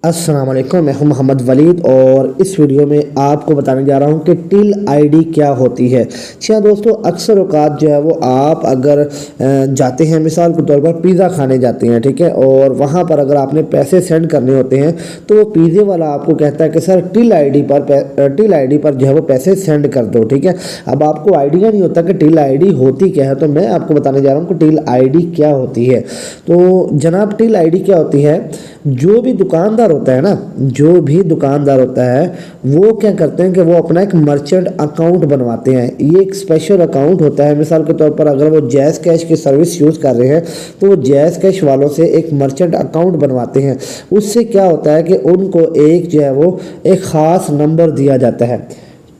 अस्सलाम वालेकुम, मैं हूं मोहम्मद वलीद और इस वीडियो में आपको बताने जा रहा हूं कि टिल आईडी क्या होती है। अच्छा दोस्तों, अक्सर औकात जो है वो आप अगर जाते हैं, मिसाल के तौर पर पिज़्ज़ा खाने जाते हैं, ठीक है, और वहां पर अगर आपने पैसे सेंड करने होते हैं तो वो पिज़्ज़े वाला आपको कहता है कि सर टिल आईडी पर जो है वो पैसे सेंड कर दो, ठीक है। अब आपको आइडिया नहीं होता कि टिल आईडी होती क्या है, तो मैं आपको बताने जा रहा हूँ कि टिल आईडी क्या होती है। तो जनाब, टिल आईडी क्या होती है, जो भी दुकानदार होता है ना, जो भी दुकानदार होता है वो क्या करते हैं कि वो अपना एक मर्चेंट अकाउंट बनवाते हैं। ये एक स्पेशल अकाउंट होता है। मिसाल के तौर पर अगर वो जैज़ कैश की सर्विस यूज़ कर रहे हैं तो वो जैज़ कैश वालों से एक मर्चेंट अकाउंट बनवाते हैं। उससे क्या होता है कि उनको एक जो है वो एक ख़ास नंबर दिया जाता है।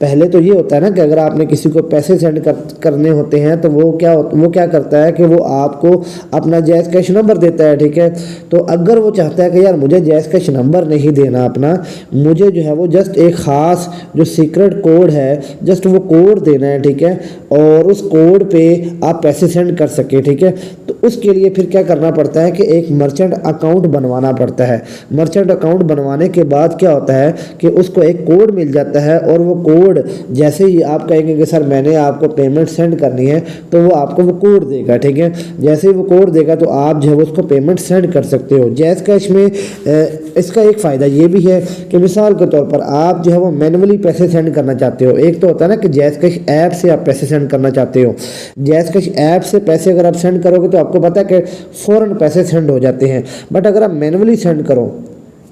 पहले तो ये होता है ना कि अगर आपने किसी को पैसे सेंड करने होते हैं तो वो क्या करता है कि वो आपको अपना जैज़ कैश नंबर देता है, ठीक है। तो अगर वो चाहता है कि यार मुझे जैज़ कैश नंबर नहीं देना अपना, मुझे जो है वो जस्ट एक ख़ास जो सीक्रेट कोड है, जस्ट वो कोड देना है, ठीक है, और उस कोड पे आप पैसे सेंड कर सके, ठीक है। तो उसके लिए फिर क्या करना पड़ता है कि एक मर्चेंट अकाउंट बनवाना पड़ता है। मर्चेंट अकाउंट बनवाने के बाद क्या होता है कि उसको एक कोड मिल जाता है, और वो कोड जैसे ही आप कहेंगे कि सर मैंने आपको पेमेंट सेंड करनी है, तो वो आपको वो कोड देगा, ठीक है। जैसे ही वो कोड देगा तो आप जो है उसको पेमेंट सेंड कर सकते हो। जैज़ कैश में इसका एक फ़ायदा ये भी है कि मिसाल के तौर पर आप जो है वो मैनुअली पैसे सेंड करना चाहते हो। एक तो होता है ना कि जैज़ कैश ऐप से आप पैसे सेंड करना चाहते हो। जैज़ कैश ऐप से पैसे अगर आप सेंड करोगे तो आपको पता है कि फ़ौरन पैसे सेंड हो जाते हैं। बट अगर आप मैनुअली सेंड करो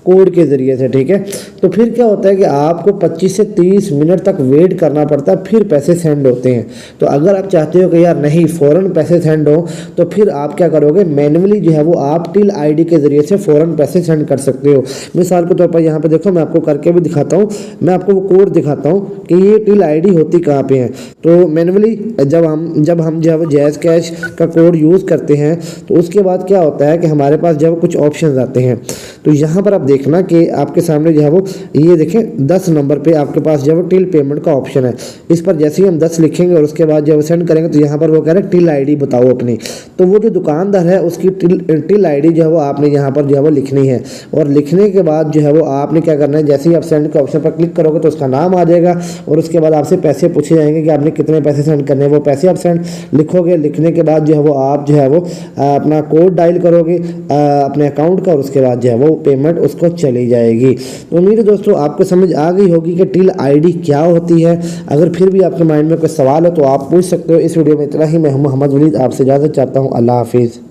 कोड के ज़रिए से, ठीक है, तो फिर क्या होता है कि आपको 25 से 30 मिनट तक वेट करना पड़ता है, फिर पैसे सेंड होते हैं। तो अगर आप चाहते हो कि यार नहीं फ़ौरन पैसे सेंड हो, तो फिर आप क्या करोगे, मैनुअली जो है वो आप टिल आईडी के ज़रिए से फ़ौरन पैसे सेंड कर सकते हो। मिसाल के तौर पर यहाँ पे देखो, मैं आपको करके भी दिखाता हूँ, मैं आपको वो कोड दिखाता हूँ कि ये टिल आईडी होती कहाँ पे है। तो मैनुअली जब हम जो है वो जैज़ कैश का कोड यूज़ करते हैं तो उसके बाद क्या होता है कि हमारे पास जब कुछ ऑप्शन आते हैं, तो यहाँ पर आप देखना कि आपके सामने जो है वो ये देखें 10 नंबर पे आपके पास जो है वो टिल पेमेंट का ऑप्शन है। इस पर जैसे ही हम 10 लिखेंगे और उसके बाद जब सेंड करेंगे तो यहाँ पर वो कह रहे हैं टिल आईडी बताओ अपनी। तो वो जो दुकानदार है उसकी टिल आईडी जो है वो आपने यहाँ पर जो है वो लिखनी है, और लिखने के बाद जो है वो आपने क्या करना है, जैसे ही आप सेंड के ऑप्शन पर क्लिक करोगे तो उसका नाम आ जाएगा, और उसके बाद आपसे पैसे पूछे जाएंगे कि आपने कितने पैसे सेंड करने हैं। वो पैसे आप सेंड लिखोगे, लिखने के बाद जो है वो आप जो है वो अपना कोड डायल करोगे अपने अकाउंट का, और उसके बाद जो है वो पेमेंट उसको चली जाएगी। तो उम्मीद है दोस्तों आपको समझ आ गई होगी कि टिल आईडी क्या होती है। अगर फिर भी आपके माइंड में कोई सवाल है तो आप पूछ सकते हो। इस वीडियो में इतना ही। मैं मोहम्मद वलीद आपसे इजाज़त चाहता हूँ। अल्लाह हाफिज़।